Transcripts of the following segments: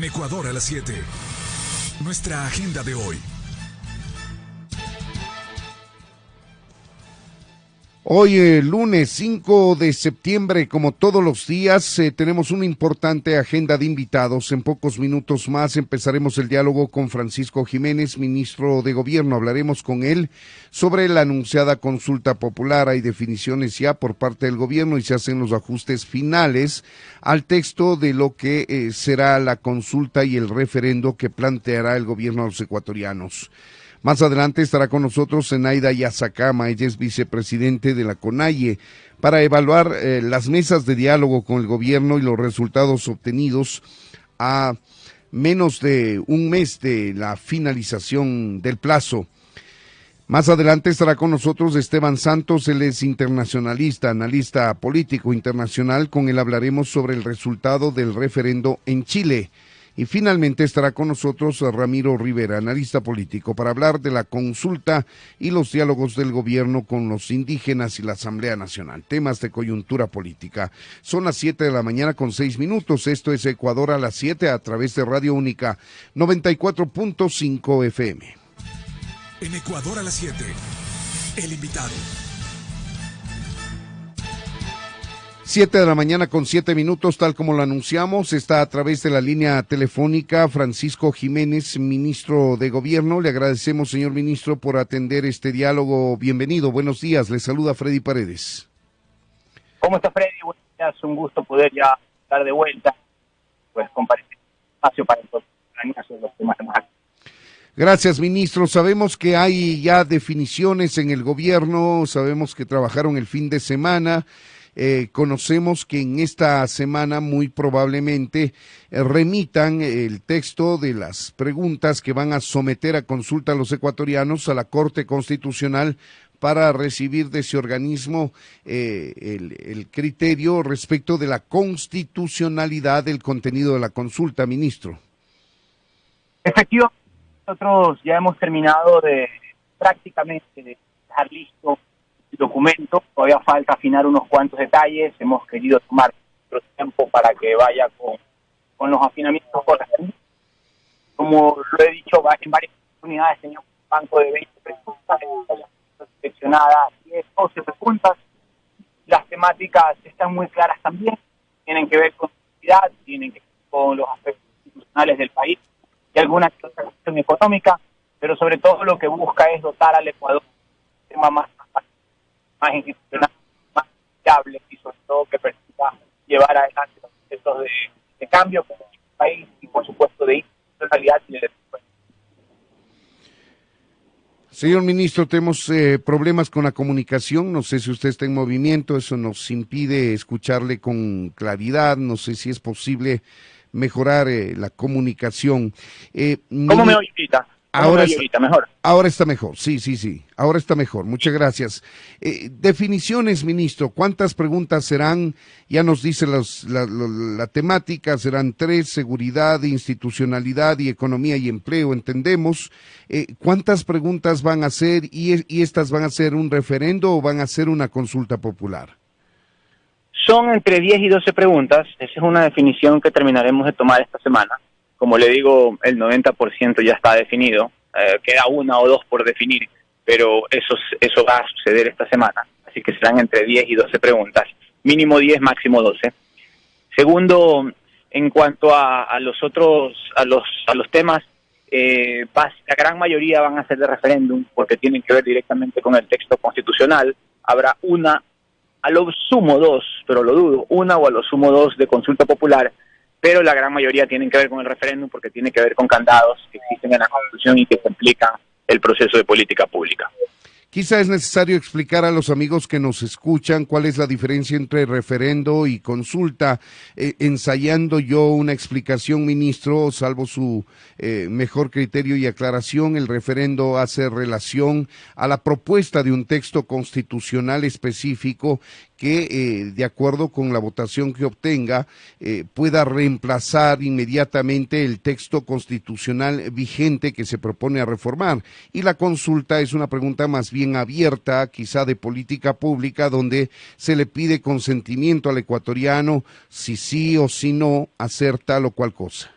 En Ecuador a las 7. Nuestra agenda de hoy. Hoy, lunes 5 de septiembre, como todos los días, tenemos una importante agenda de invitados. En pocos minutos más empezaremos el diálogo con Francisco Jiménez, ministro de Gobierno. Hablaremos con él sobre la anunciada consulta popular. Hay definiciones ya por parte del gobierno y se hacen los ajustes finales al texto de lo que será la consulta y el referendo que planteará el gobierno a los ecuatorianos. Más adelante estará con nosotros Zenaida Yazacama, ella es vicepresidente de la CONAIE, para evaluar las mesas de diálogo con el gobierno y los resultados obtenidos a menos de un mes de la finalización del plazo. Más adelante estará con nosotros Esteban Santos, él es internacionalista, analista político internacional, con él hablaremos sobre el resultado del referendo en Chile. Y finalmente estará con nosotros Ramiro Rivera, analista político, para hablar de la consulta y los diálogos del gobierno con los indígenas y la Asamblea Nacional, temas de coyuntura política. Son las 7 de la mañana con 6 minutos, esto es Ecuador a las 7 a través de Radio Única 94.5 FM. En Ecuador a las 7, el invitado. 7 de la mañana con 7 minutos, tal como lo anunciamos, está a través de la línea telefónica Francisco Jiménez, ministro de Gobierno. Le agradecemos, señor ministro, por atender este diálogo. Bienvenido, buenos días. Le saluda Freddy Paredes. ¿Cómo está, Freddy? Buenos días, un gusto poder ya estar de vuelta, pues compartir espacio para los temas más. Gracias, ministro. Sabemos que hay ya definiciones en el gobierno, sabemos que trabajaron el fin de semana. Conocemos que en esta semana muy probablemente remitan el texto de las preguntas que van a someter a consulta a los ecuatorianos a la Corte Constitucional para recibir de ese organismo el criterio respecto de la constitucionalidad del contenido de la consulta, ministro. Efectivamente, nosotros ya hemos terminado de prácticamente dejar listo el documento, todavía falta afinar unos cuantos detalles, hemos querido tomar nuestro tiempo para que vaya con los afinamientos correspondientes. Como lo he dicho en varias oportunidades, teníamos un banco de 20 preguntas, seleccionadas 10, 12 preguntas. Las temáticas están muy claras también, tienen que ver con seguridad, tienen que ver con los aspectos institucionales del país y alguna cuestión económica, pero sobre todo lo que busca es dotar al Ecuador de un sistema más institucional, más fiable y sobre todo que permita llevar adelante los procesos de cambio con el país y por supuesto de institucionalidad y de desarrollo. Señor ministro, tenemos problemas con la comunicación, no sé si usted está en movimiento, eso nos impide escucharle con claridad, no sé si es posible mejorar la comunicación. ¿Cómo me oye ahorita? Ahora está mejor, sí, ahora está mejor, muchas gracias. Definiciones, ministro, ¿cuántas preguntas serán? Ya nos dice la temática, serán 3, seguridad, institucionalidad y economía y empleo, entendemos. ¿Cuántas preguntas van a ser y estas van a ser un referendo o van a ser una consulta popular? Son entre 10 y 12 preguntas, esa es una definición que terminaremos de tomar esta semana. Como le digo, el 90% ya está definido, queda 1 o 2 por definir, pero eso va a suceder esta semana, así que serán entre 10 y 12 preguntas, mínimo 10, máximo 12. Segundo, en cuanto a los temas, la gran mayoría van a ser de referéndum, porque tienen que ver directamente con el texto constitucional. Habrá una, a lo sumo 2, pero lo dudo, una o a lo sumo 2 de consulta popular, pero la gran mayoría tienen que ver con el referéndum porque tiene que ver con candados que existen en la Constitución y que complican el proceso de política pública. Quizá es necesario explicar a los amigos que nos escuchan cuál es la diferencia entre referendo y consulta. Ensayando yo una explicación, ministro, salvo su mejor criterio y aclaración, el referendo hace relación a la propuesta de un texto constitucional específico que, de acuerdo con la votación que obtenga, pueda reemplazar inmediatamente el texto constitucional vigente que se propone a reformar. Y la consulta es una pregunta más bien abierta, quizá de política pública, donde se le pide consentimiento al ecuatoriano si sí o si no hacer tal o cual cosa.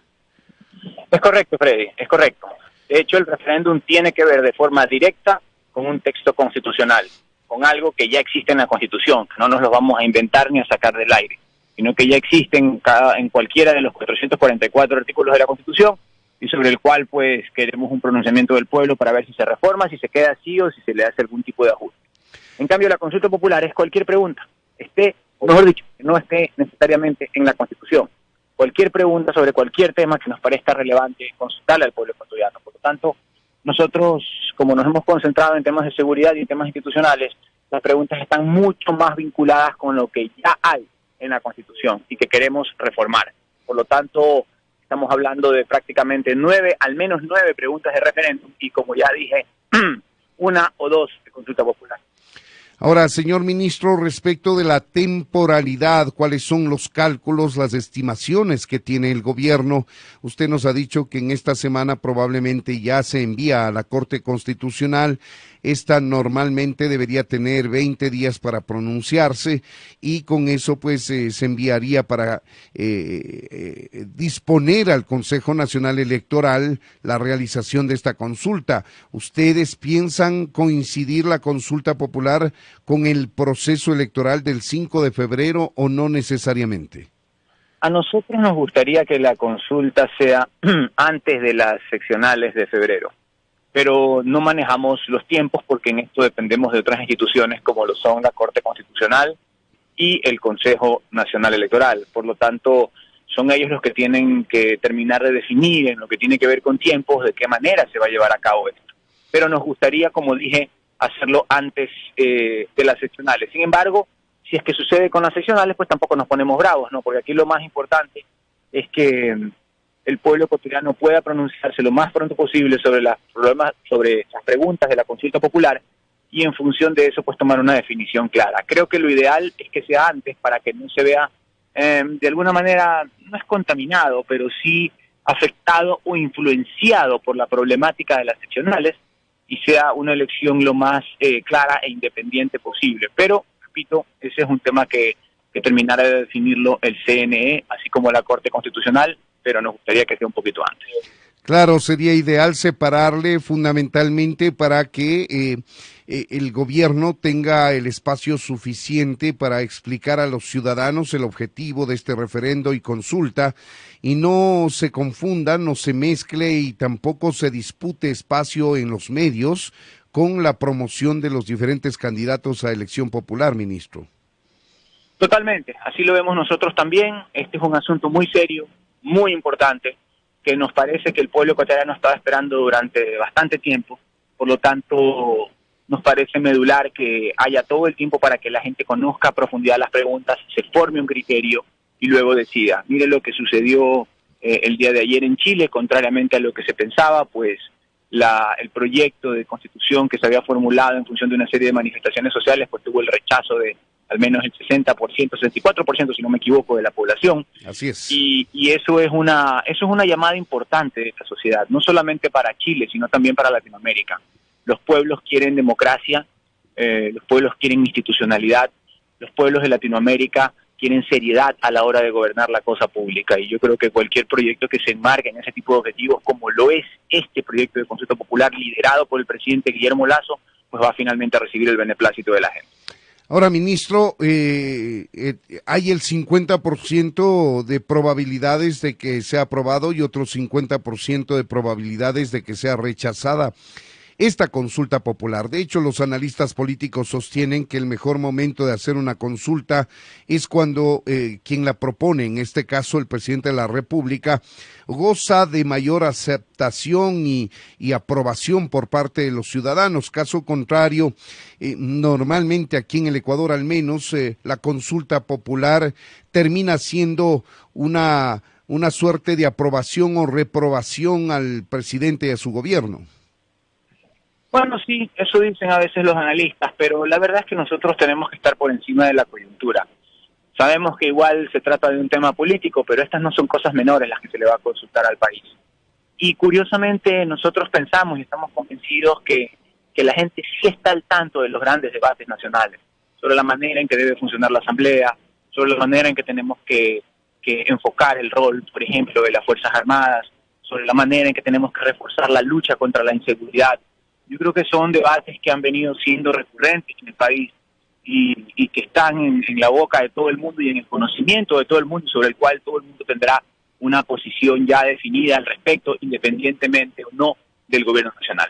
Es correcto, Freddy, es correcto. De hecho, el referéndum tiene que ver de forma directa con un texto constitucional, con algo que ya existe en la Constitución, que no nos lo vamos a inventar ni a sacar del aire, sino que ya existe en cualquiera de los 444 artículos de la Constitución y sobre el cual pues queremos un pronunciamiento del pueblo para ver si se reforma, si se queda así o si se le hace algún tipo de ajuste. En cambio, la consulta popular es cualquier pregunta, o mejor dicho, que no esté necesariamente en la Constitución. Cualquier pregunta sobre cualquier tema que nos parezca relevante, consultarle al pueblo ecuatoriano. Por lo tanto, nosotros, como nos hemos concentrado en temas de seguridad y en temas institucionales, las preguntas están mucho más vinculadas con lo que ya hay en la Constitución y que queremos reformar. Por lo tanto, estamos hablando de prácticamente al menos 9 preguntas de referéndum y, como ya dije, 1 o 2 de consulta popular. Ahora, señor ministro, respecto de la temporalidad, ¿cuáles son los cálculos, las estimaciones que tiene el gobierno? Usted nos ha dicho que en esta semana probablemente ya se envía a la Corte Constitucional. Esta normalmente debería tener 20 días para pronunciarse y con eso pues se enviaría para disponer al Consejo Nacional Electoral la realización de esta consulta. ¿Ustedes piensan coincidir la consulta popular con el proceso electoral del 5 de febrero o no necesariamente? A nosotros nos gustaría que la consulta sea antes de las seccionales de febrero, pero no manejamos los tiempos porque en esto dependemos de otras instituciones como lo son la Corte Constitucional y el Consejo Nacional Electoral. Por lo tanto, son ellos los que tienen que terminar de definir en lo que tiene que ver con tiempos, de qué manera se va a llevar a cabo esto. Pero nos gustaría, como dije, hacerlo antes de las seccionales. Sin embargo, si es que sucede con las seccionales, pues tampoco nos ponemos bravos, ¿no? Porque aquí lo más importante es que el pueblo ecuatoriano pueda pronunciarse lo más pronto posible sobre las preguntas de la consulta popular y en función de eso pues tomar una definición clara. Creo que lo ideal es que sea antes para que no se vea de alguna manera, no es contaminado, pero sí afectado o influenciado por la problemática de las seccionales y sea una elección lo más clara e independiente posible. Pero, repito, ese es un tema que terminara de definirlo el CNE, así como la Corte Constitucional, pero nos gustaría que sea un poquito antes. Claro, sería ideal separarle fundamentalmente para que el gobierno tenga el espacio suficiente para explicar a los ciudadanos el objetivo de este referendo y consulta y no se confunda, no se mezcle y tampoco se dispute espacio en los medios con la promoción de los diferentes candidatos a elección popular, ministro. Totalmente, así lo vemos nosotros también. Este es un asunto muy serio, muy importante, que nos parece que el pueblo ecuatoriano estaba esperando durante bastante tiempo. Por lo tanto, nos parece medular que haya todo el tiempo para que la gente conozca a profundidad las preguntas, se forme un criterio y luego decida. Mire lo que sucedió el día de ayer en Chile, contrariamente a lo que se pensaba, pues el proyecto de constitución que se había formulado en función de una serie de manifestaciones sociales, pues tuvo el rechazo de al menos el 60%, 64%, si no me equivoco, de la población. Así es. Y eso es una llamada importante de esta sociedad, no solamente para Chile, sino también para Latinoamérica. Los pueblos quieren democracia, los pueblos quieren institucionalidad, los pueblos de Latinoamérica quieren seriedad a la hora de gobernar la cosa pública, y yo creo que cualquier proyecto que se enmarque en ese tipo de objetivos, como lo es este proyecto de consulta popular liderado por el presidente Guillermo Lasso, pues va finalmente a recibir el beneplácito de la gente. Ahora, ministro, hay el 50% de probabilidades de que sea aprobado y otro 50% de probabilidades de que sea rechazada esta consulta popular. De hecho, los analistas políticos sostienen que el mejor momento de hacer una consulta es cuando quien la propone, en este caso el presidente de la República, goza de mayor aceptación y aprobación por parte de los ciudadanos. Caso contrario, normalmente aquí en el Ecuador al menos, la consulta popular termina siendo una suerte de aprobación o reprobación al presidente y a su gobierno. Bueno, sí, eso dicen a veces los analistas, pero la verdad es que nosotros tenemos que estar por encima de la coyuntura. Sabemos que igual se trata de un tema político, pero estas no son cosas menores las que se le va a consultar al país. Y curiosamente nosotros pensamos y estamos convencidos que la gente sí está al tanto de los grandes debates nacionales, sobre la manera en que debe funcionar la Asamblea, sobre la manera en que tenemos que enfocar el rol, por ejemplo, de las Fuerzas Armadas, sobre la manera en que tenemos que reforzar la lucha contra la inseguridad. Yo creo que son debates que han venido siendo recurrentes en el país y que están en la boca de todo el mundo y en el conocimiento de todo el mundo, sobre el cual todo el mundo tendrá una posición ya definida al respecto, independientemente o no del gobierno nacional.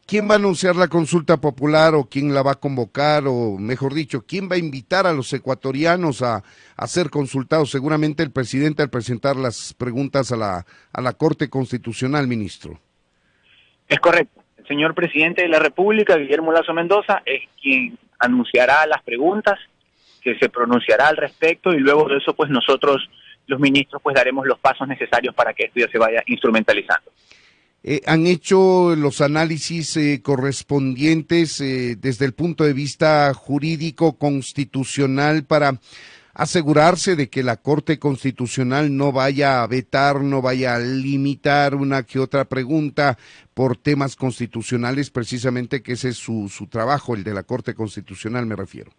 ¿Quién va a anunciar la consulta popular o quién la va a convocar o, mejor dicho, quién va a invitar a los ecuatorianos a ser consultados? Seguramente el presidente al presentar las preguntas a la Corte Constitucional, ministro. Es correcto. El señor presidente de la República, Guillermo Lasso Mendoza, es quien anunciará las preguntas, que se pronunciará al respecto y luego de eso pues nosotros, los ministros, pues daremos los pasos necesarios para que esto ya se vaya instrumentalizando. ¿Han hecho los análisis correspondientes desde el punto de vista jurídico constitucional para asegurarse de que la Corte Constitucional no vaya a vetar, no vaya a limitar una que otra pregunta por temas constitucionales, precisamente que ese es su trabajo, el de la Corte Constitucional me refiero?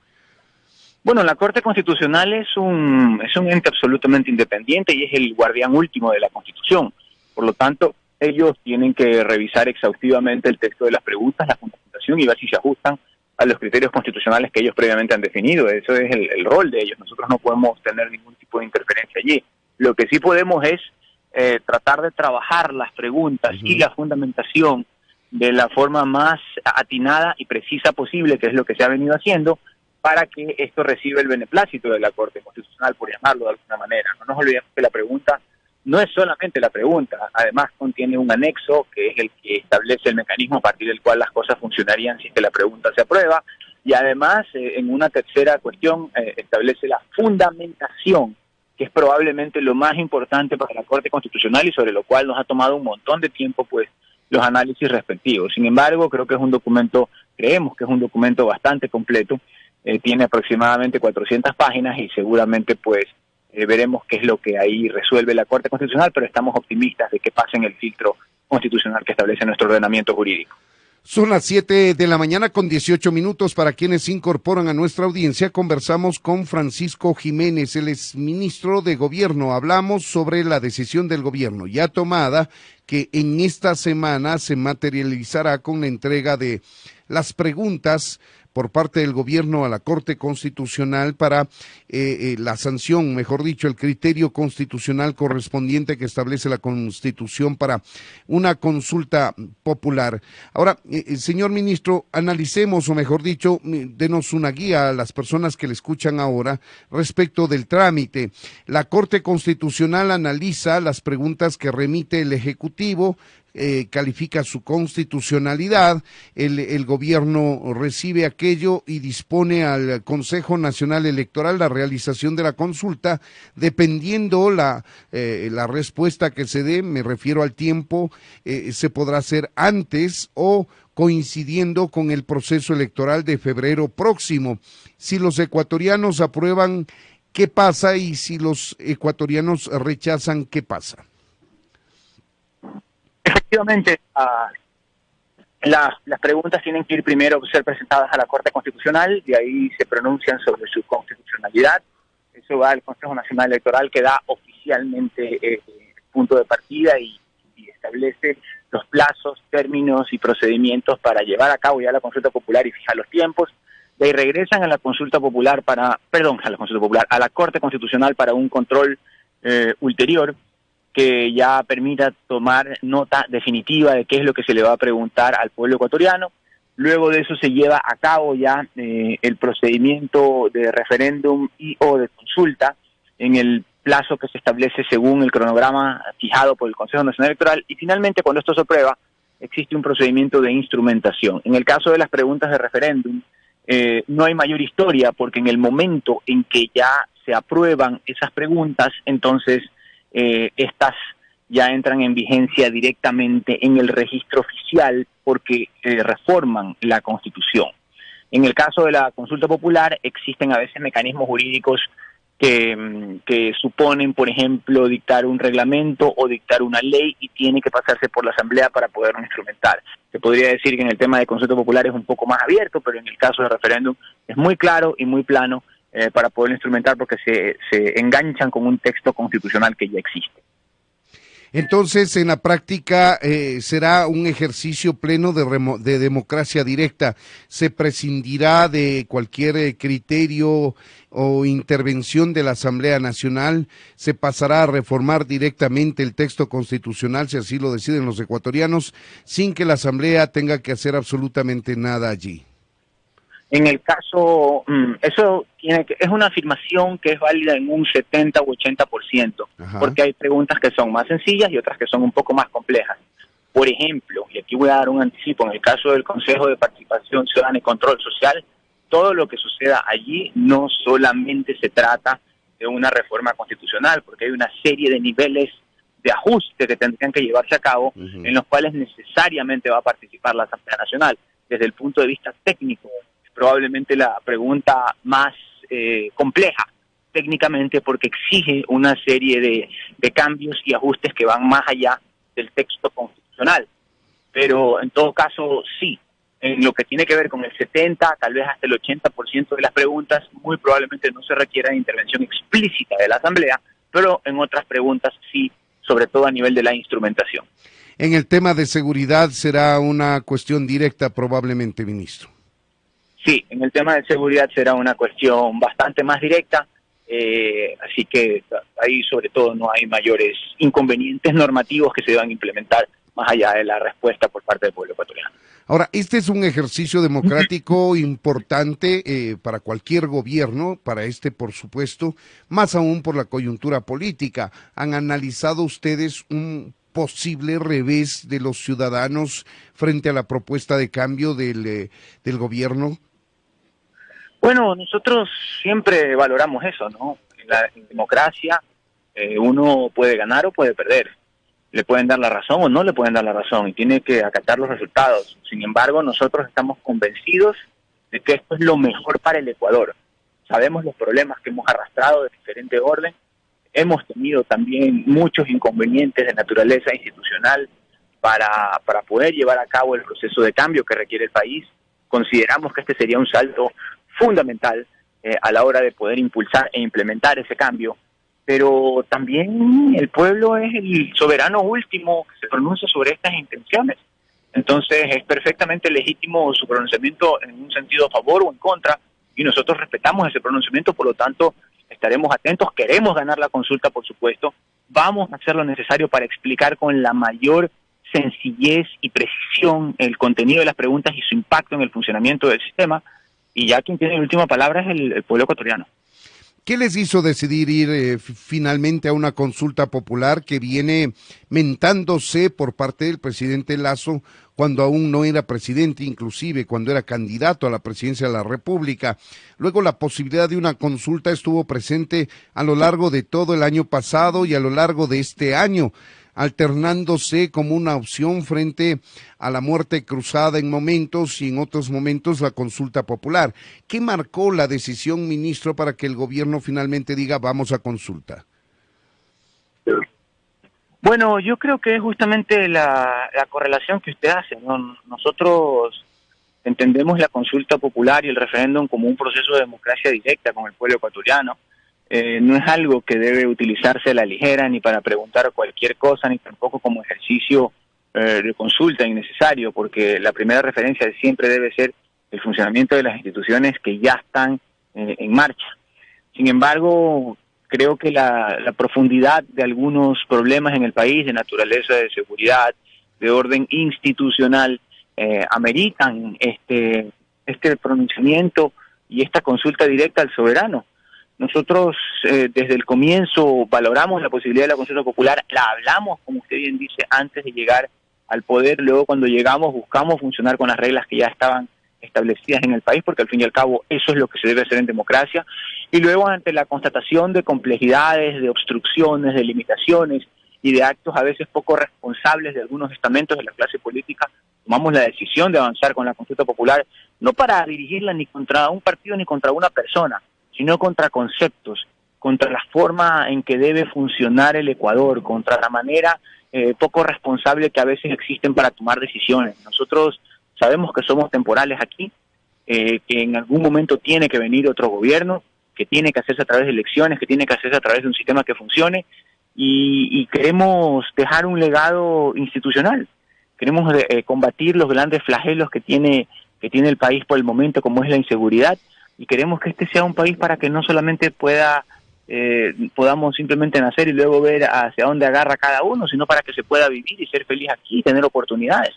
Bueno, la Corte Constitucional es un ente absolutamente independiente y es el guardián último de la Constitución. Por lo tanto, ellos tienen que revisar exhaustivamente el texto de las preguntas, la fundamentación y ver si se ajustan a los criterios constitucionales que ellos previamente han definido. Eso es el rol de ellos. Nosotros no podemos tener ningún tipo de interferencia allí. Lo que sí podemos es tratar de trabajar las preguntas y la fundamentación de la forma más atinada y precisa posible, que es lo que se ha venido haciendo, para que esto reciba el beneplácito de la Corte Constitucional, por llamarlo de alguna manera. No nos olvidemos que la pregunta no es solamente la pregunta, además contiene un anexo que es el que establece el mecanismo a partir del cual las cosas funcionarían si es que la pregunta se aprueba, y además en una tercera cuestión establece la fundamentación, que es probablemente lo más importante para la Corte Constitucional y sobre lo cual nos ha tomado un montón de tiempo pues los análisis respectivos. Sin embargo, creemos que es un documento bastante completo, tiene aproximadamente 400 páginas y seguramente pues veremos qué es lo que ahí resuelve la Corte Constitucional, pero estamos optimistas de que pasen el filtro constitucional que establece nuestro ordenamiento jurídico. Son las 7 de la mañana con 18 minutos. Para quienes se incorporan a nuestra audiencia, conversamos con Francisco Jiménez, él es ministro de Gobierno. Hablamos sobre la decisión del gobierno ya tomada, que en esta semana se materializará con la entrega de las preguntas por parte del gobierno a la Corte Constitucional para la sanción, mejor dicho, el criterio constitucional correspondiente que establece la Constitución para una consulta popular. Ahora, señor ministro, analicemos, o mejor dicho, denos una guía a las personas que le escuchan ahora respecto del trámite. La Corte Constitucional analiza las preguntas que remite el Ejecutivo, califica su constitucionalidad, el gobierno recibe aquello y dispone al Consejo Nacional Electoral la realización de la consulta, dependiendo la respuesta que se dé, me refiero al tiempo, se podrá hacer antes o coincidiendo con el proceso electoral de febrero próximo. Si los ecuatorianos aprueban, ¿qué pasa? Y si los ecuatorianos rechazan, ¿qué pasa? Efectivamente, las preguntas tienen que ir primero a ser presentadas a la Corte Constitucional y ahí se pronuncian sobre su constitucionalidad. Eso va al Consejo Nacional Electoral, que da oficialmente el punto de partida y establece los plazos, términos y procedimientos para llevar a cabo ya la consulta popular y fijar los tiempos. De ahí regresan a la consulta popular a la Corte Constitucional para un control ulterior, que ya permita tomar nota definitiva de qué es lo que se le va a preguntar al pueblo ecuatoriano. Luego de eso se lleva a cabo ya el procedimiento de referéndum y o de consulta en el plazo que se establece según el cronograma fijado por el Consejo Nacional Electoral, y finalmente cuando esto se aprueba existe un procedimiento de instrumentación. En el caso de las preguntas de referéndum no hay mayor historia, porque en el momento en que ya se aprueban esas preguntas, entonces estas ya entran en vigencia directamente en el registro oficial porque reforman la Constitución. En el caso de la consulta popular existen a veces mecanismos jurídicos que suponen, por ejemplo, dictar un reglamento o dictar una ley y tiene que pasarse por la Asamblea para poderlo instrumentar. Se podría decir que en el tema de consulta popular es un poco más abierto, pero en el caso de referéndum es muy claro y muy plano para poderlo instrumentar porque se enganchan con un texto constitucional que ya existe. Entonces, en la práctica, será un ejercicio pleno de democracia directa. Se prescindirá de cualquier criterio o intervención de la Asamblea Nacional. Se pasará a reformar directamente el texto constitucional, si así lo deciden los ecuatorianos, sin que la Asamblea tenga que hacer absolutamente nada allí. En el caso, eso es una afirmación que es válida en un 70 u 80%, Ajá. porque hay preguntas que son más sencillas y otras que son un poco más complejas. Por ejemplo, y aquí voy a dar un anticipo, en el caso del Consejo de Participación Ciudadana y Control Social, todo lo que suceda allí no solamente se trata de una reforma constitucional, porque hay una serie de niveles de ajuste que tendrían que llevarse a cabo, en los cuales necesariamente va a participar la Asamblea Nacional. Desde el punto de vista técnico, probablemente la pregunta más compleja técnicamente, porque exige una serie de cambios y ajustes que van más allá del texto constitucional. Pero en todo caso, sí, en lo que tiene que ver con el 70, tal vez hasta el 80% de las preguntas, muy probablemente no se requiera intervención explícita de la Asamblea, pero en otras preguntas sí, sobre todo a nivel de la instrumentación. En el tema de seguridad será una cuestión directa probablemente, ministro. Sí, en el tema de seguridad será una cuestión bastante más directa, así que ahí sobre todo no hay mayores inconvenientes normativos que se deban implementar más allá de la respuesta por parte del pueblo ecuatoriano. Ahora, este es un ejercicio democrático importante para cualquier gobierno, para este por supuesto, más aún por la coyuntura política. ¿Han analizado ustedes un posible revés de los ciudadanos frente a la propuesta de cambio del gobierno? Bueno, nosotros siempre valoramos eso, ¿no? En democracia uno puede ganar o puede perder. Le pueden dar la razón o no le pueden dar la razón y tiene que acatar los resultados. Sin embargo, nosotros estamos convencidos de que esto es lo mejor para el Ecuador. Sabemos los problemas que hemos arrastrado de diferente orden. Hemos tenido también muchos inconvenientes de naturaleza institucional para poder llevar a cabo el proceso de cambio que requiere el país. Consideramos que este sería un salto fundamental a la hora de poder impulsar e implementar ese cambio, pero también el pueblo es el soberano último que se pronuncia sobre estas intenciones. Entonces es perfectamente legítimo su pronunciamiento en un sentido a favor o en contra, y nosotros respetamos ese pronunciamiento, por lo tanto estaremos atentos, queremos ganar la consulta por supuesto, vamos a hacer lo necesario para explicar con la mayor sencillez y precisión el contenido de las preguntas y su impacto en el funcionamiento del sistema, y ya quien tiene la última palabra es el pueblo ecuatoriano. ¿Qué les hizo decidir ir finalmente a una consulta popular que viene mentándose por parte del presidente Lasso cuando aún no era presidente, inclusive cuando era candidato a la presidencia de la República? Luego la posibilidad de una consulta estuvo presente a lo largo de todo el año pasado y a lo largo de este año, alternándose como una opción frente a la muerte cruzada en momentos y en otros momentos la consulta popular. ¿Qué marcó la decisión, ministro, para que el gobierno finalmente diga vamos a consulta? Bueno, yo creo que es justamente la correlación que usted hace, ¿no? Nosotros entendemos la consulta popular y el referéndum como un proceso de democracia directa con el pueblo ecuatoriano. No es algo que debe utilizarse a la ligera, ni para preguntar cualquier cosa, ni tampoco como ejercicio de consulta innecesario, porque la primera referencia siempre debe ser el funcionamiento de las instituciones que ya están en marcha. Sin embargo, creo que la profundidad de algunos problemas en el país, de naturaleza de seguridad, de orden institucional, ameritan este pronunciamiento y esta consulta directa al soberano. Nosotros desde el comienzo valoramos la posibilidad de la consulta popular, la hablamos, como usted bien dice, antes de llegar al poder. Luego, cuando llegamos, buscamos funcionar con las reglas que ya estaban establecidas en el país, porque al fin y al cabo eso es lo que se debe hacer en democracia. Y luego, ante la constatación de complejidades, de obstrucciones, de limitaciones y de actos a veces poco responsables de algunos estamentos de la clase política, tomamos la decisión de avanzar con la consulta popular, no para dirigirla ni contra un partido ni contra una persona, sino contra conceptos, contra la forma en que debe funcionar el Ecuador, contra la manera poco responsable que a veces existen para tomar decisiones. Nosotros sabemos que somos temporales aquí, que en algún momento tiene que venir otro gobierno, que tiene que hacerse a través de elecciones, que tiene que hacerse a través de un sistema que funcione, y queremos dejar un legado institucional. Queremos combatir los grandes flagelos que tiene el país por el momento, como es la inseguridad, y queremos que este sea un país para que no solamente podamos simplemente nacer y luego ver hacia dónde agarra cada uno, sino para que se pueda vivir y ser feliz aquí y tener oportunidades.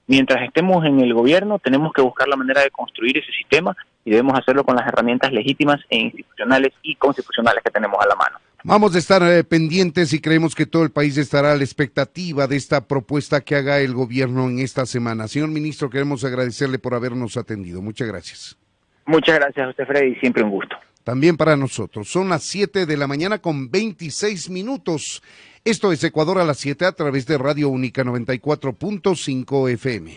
Mientras estemos en el gobierno, tenemos que buscar la manera de construir ese sistema y debemos hacerlo con las herramientas legítimas e institucionales y constitucionales que tenemos a la mano. Vamos a estar pendientes y creemos que todo el país estará a la expectativa de esta propuesta que haga el gobierno en esta semana. Señor ministro, queremos agradecerle por habernos atendido. Muchas gracias. Muchas gracias a usted, Freddy, siempre un gusto. También para nosotros. Son las 7 de la mañana con 26 minutos. Esto es Ecuador a las 7 a través de Radio Única 94.5 FM.